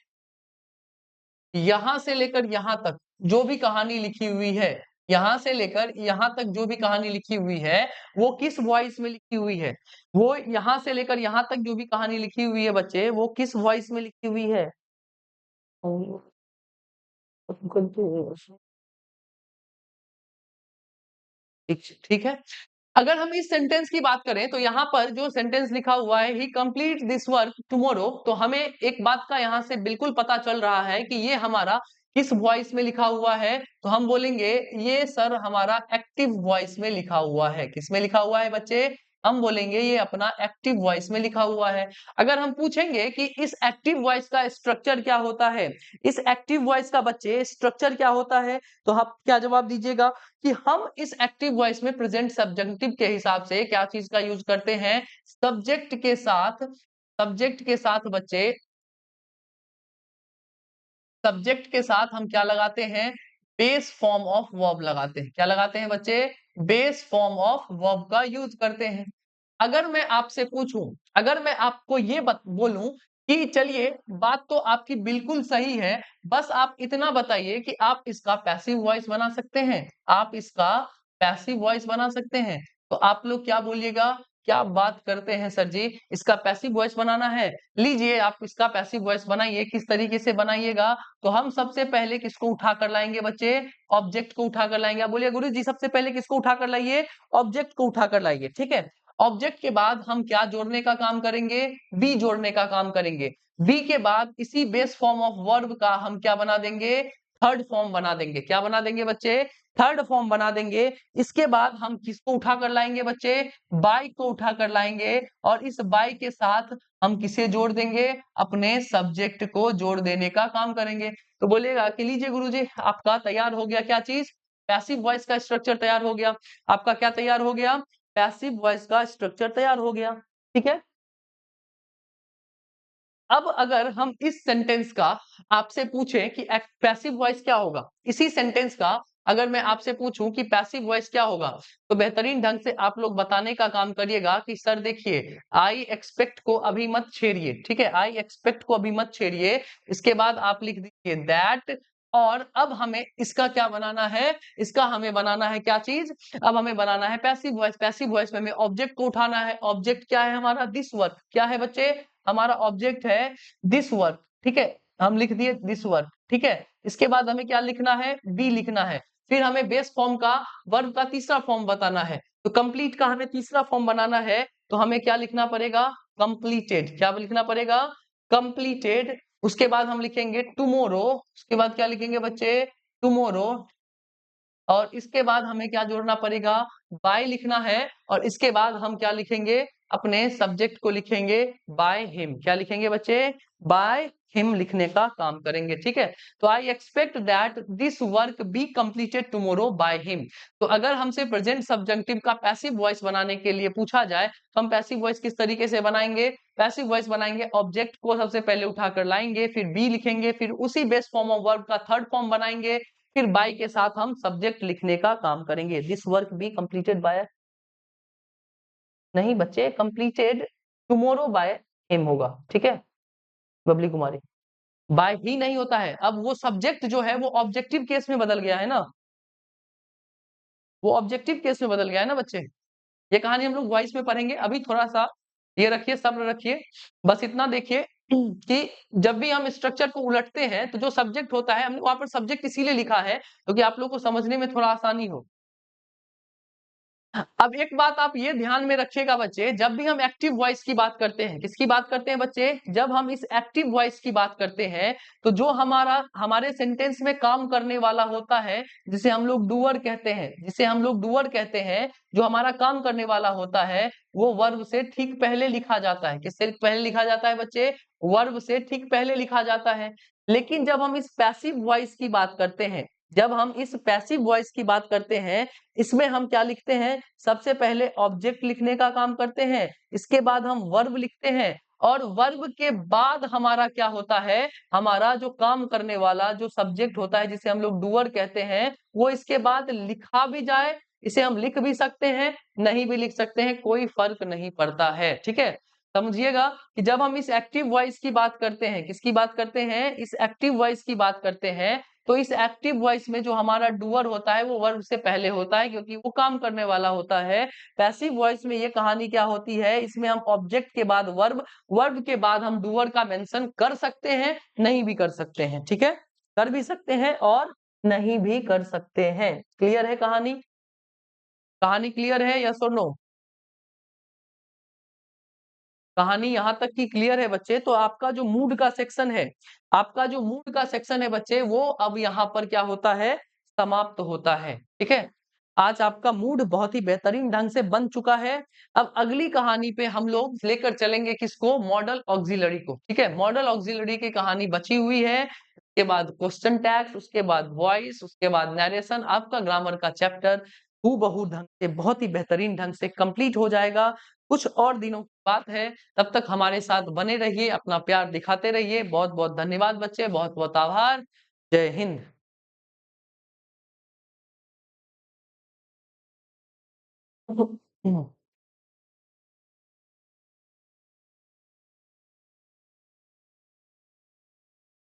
यहां से लेकर यहां तक जो भी कहानी लिखी हुई है, यहां से लेकर यहां तक जो भी कहानी लिखी हुई है, वो किस वॉइस में लिखी हुई है, वो यहां से लेकर यहां तक जो भी कहानी लिखी हुई है बच्चे, वो किस वॉइस में लिखी हुई है। ठीक है, अगर हम इस सेंटेंस की बात करें तो यहाँ पर जो सेंटेंस लिखा हुआ है, ही कंप्लीट दिस वर्क टुमारो, तो हमें एक बात का यहाँ से बिल्कुल पता चल रहा है कि ये हमारा किस वॉइस में लिखा हुआ है। तो हम बोलेंगे ये सर हमारा एक्टिव वॉइस में लिखा हुआ है। किस में लिखा हुआ है बच्चे, हम बोलेंगे ये अपना एक्टिव वॉइस में लिखा हुआ है। अगर हम पूछेंगे कि इस एक्टिव वॉइस का स्ट्रक्चर क्या होता है, इस एक्टिव वॉइस का बच्चे स्ट्रक्चर क्या होता है, तो आप क्या जवाब दीजिएगा कि हम इस एक्टिव वॉइस में प्रेजेंट सब्जेक्टिव के हिसाब से क्या चीज का यूज करते हैं, सब्जेक्ट के साथ, सब्जेक्ट के साथ बच्चे, सब्जेक्ट के साथ हम क्या लगाते हैं, बेस फॉर्म ऑफ वर्ब लगाते हैं। क्या लगाते हैं बच्चे, बेस फॉर्म ऑफ वर्ब का यूज करते हैं। अगर मैं आपसे पूछूं, अगर मैं आपको ये बोलूं कि चलिए बात तो आपकी बिल्कुल सही है, बस आप इतना बताइए कि आप इसका पैसिव वॉइस बना सकते हैं, आप इसका पैसिव वॉइस बना सकते हैं, तो आप लोग क्या बोलिएगा, क्या बात करते हैं सर जी, इसका पैसिव वॉइस बनाना है। लीजिए आप इसका पैसिव वॉइस बनाइए, किस तरीके से बनाइएगा। तो हम सबसे पहले किसको उठा कर लाएंगे बच्चे, ऑब्जेक्ट को उठा कर लाएंगे। आप बोलिए गुरु जी सबसे पहले किसको उठा कर लाइए, ऑब्जेक्ट को उठा कर लाइए। ठीक है, ऑब्जेक्ट के बाद हम क्या जोड़ने का काम करेंगे, बी जोड़ने का काम करेंगे। बी के बाद इसी बेस फॉर्म ऑफ वर्ब का हम क्या बना देंगे, थर्ड फॉर्म बना देंगे। क्या बना देंगे बच्चे, थर्ड फॉर्म बना देंगे। इसके बाद हम किसको उठा कर लाएंगे बच्चे, बाई को उठा कर लाएंगे, और इस बाई के साथ हम किसे जोड़ देंगे, अपने सब्जेक्ट को जोड़ देने का काम करेंगे। तो बोलिएगा कि लीजिए गुरुजी आपका तैयार हो गया क्या चीज, पैसिव वॉइस का स्ट्रक्चर तैयार हो गया। आपका क्या तैयार हो गया, पैसिव वॉइस का स्ट्रक्चर तैयार हो गया। ठीक है, अब अगर हम इस सेंटेंस का आपसे पूछें कि पैसिव वॉइस क्या होगा, इसी सेंटेंस का अगर मैं आपसे पूछूं कि पैसिव वॉइस क्या होगा, तो बेहतरीन ढंग से आप लोग बताने का काम करिएगा कि सर देखिए आई एक्सपेक्ट को अभी मत छेड़िए। ठीक है, आई एक्सपेक्ट को अभी मत छेड़िए, इसके बाद आप लिख दीजिए दैट और अब हमें इसका क्या बनाना है, इसका हमें बनाना है क्या चीज, अब हमें बनाना है पैसिव वॉइस। पैसिव वॉइस में हमें ऑब्जेक्ट को उठाना है। ऑब्जेक्ट क्या है हमारा, दिस वर्क। क्या है बच्चे, हमारा ऑब्जेक्ट है दिस वर्क। ठीक है, हम लिख दिए दिस वर्क। ठीक है, इसके बाद हमें क्या लिखना है, बी लिखना है। फिर हमें बेस फॉर्म का, वर्ब का तीसरा फॉर्म बताना है। तो कंप्लीट का हमें तीसरा फॉर्म बनाना है, तो हमें क्या लिखना पड़ेगा, कंप्लीटेड। क्या लिखना पड़ेगा, कंप्लीटेड। उसके बाद हम लिखेंगे टुमोरो। उसके बाद क्या लिखेंगे बच्चे, टुमोरो। और इसके बाद हमें क्या जोड़ना पड़ेगा, बाय लिखना है। और इसके बाद हम क्या लिखेंगे, अपने सब्जेक्ट को लिखेंगे बाय हिम। क्या लिखेंगे बच्चे, बाय हिम लिखने का काम करेंगे। ठीक है, तो I expect that this work be completed tomorrow by him. तो अगर हमसे प्रेजेंट सब्जेक्टिव का पैसिव वॉइस बनाने के लिए पूछा जाए, तो हम पैसिव वॉइस किस तरीके से बनाएंगे, पैसिव वॉइस बनाएंगे, ऑब्जेक्ट को सबसे पहले उठाकर लाएंगे, फिर बी लिखेंगे, फिर उसी बेस फॉर्म ऑफ वर्ब का थर्ड फॉर्म बनाएंगे, फिर बाय के साथ हम सब्जेक्ट लिखने का काम करेंगे। This work be completed by, नहीं बच्चे, कंप्लीटेड टुमारो बाय हिम होगा। ठीक है बबली कुमारी, बाय ही नहीं होता है। अब वो सब्जेक्ट जो है वो ऑब्जेक्टिव केस में बदल गया है ना, वो ऑब्जेक्टिव केस में बदल गया है ना बच्चे। ये कहानी हम लोग वॉइस में पढ़ेंगे। अभी थोड़ा सा ये रखिए, सब्र रखिए, बस इतना देखिए कि जब भी हम स्ट्रक्चर को उलटते हैं तो जो सब्जेक्ट होता है, हमने वहां पर सब्जेक्ट इसीलिए लिखा है क्योंकि आप लोग को समझने में थोड़ा आसानी हो। अब एक बात आप ये ध्यान में रखिएगा बच्चे, जब भी हम एक्टिव वॉइस की बात करते हैं, किसकी बात करते हैं बच्चे, जब हम इस एक्टिव वॉइस की बात करते हैं, तो जो हमारा हमारे सेंटेंस में काम करने वाला होता है, जिसे हम लोग डूअर कहते हैं, जिसे हम लोग डूअर कहते हैं, जो हमारा काम करने वाला होता है, वो वर्ब से ठीक पहले लिखा जाता है। किससे पहले लिखा जाता है बच्चे, वर्ब से ठीक पहले लिखा जाता है। लेकिन जब हम इस पैसिव वॉइस की बात करते हैं, जब हम इस पैसिव वॉइस की बात करते हैं, इसमें हम क्या लिखते हैं, सबसे पहले ऑब्जेक्ट लिखने का काम करते हैं, इसके बाद हम वर्ब लिखते हैं, और वर्ब के बाद हमारा क्या होता है, हमारा जो काम करने वाला जो सब्जेक्ट होता है, जिसे हम लोग डूअर कहते हैं, वो इसके बाद लिखा भी जाए, इसे हम लिख भी सकते हैं, नहीं भी लिख सकते हैं, कोई फर्क नहीं पड़ता है। ठीक है, समझिएगा कि जब हम इस एक्टिव वॉइस की बात करते हैं, किसकी बात करते हैं, इस एक्टिव वॉइस की बात करते हैं, तो इस एक्टिव वॉइस में जो हमारा डूअर होता है वो वर्ब से पहले होता है, क्योंकि वो काम करने वाला होता है। पैसिव वॉइस में ये कहानी क्या होती है, इसमें हम ऑब्जेक्ट के बाद वर्ब, वर्ब के बाद हम डूअर का मेंशन कर सकते हैं, नहीं भी कर सकते हैं। ठीक है, कर भी सकते हैं और नहीं भी कर सकते हैं। क्लियर है कहानी, कहानी क्लियर है, यस और नो, कहानी यहां तक की क्लियर है बच्चे। तो आपका जो मूड का सेक्शन है, आपका जो मूड का सेक्शन है बच्चे, वो अब यहाँ पर क्या होता है, समाप्त होता है। ठीक है, आज आपका मूड बहुत ही बेहतरीन ढंग से बन चुका है। अब अगली कहानी पे हम लोग लेकर चलेंगे किसको, मॉडल ऑक्सिलरी को। ठीक है, मॉडल ऑक्सिलरी की कहानी बची हुई है, उसके बाद क्वेश्चन टैग्स, उसके बाद वॉइस, उसके बाद नरेशन, आपका ग्रामर का चैप्टर हूबहू ढंग से, बहुत ही बेहतरीन ढंग से कंप्लीट हो जाएगा। कुछ और दिनों की बात है, तब तक हमारे साथ बने रहिए, अपना प्यार दिखाते रहिए। बहुत बहुत धन्यवाद बच्चे, बहुत बहुत आभार। जय हिंद।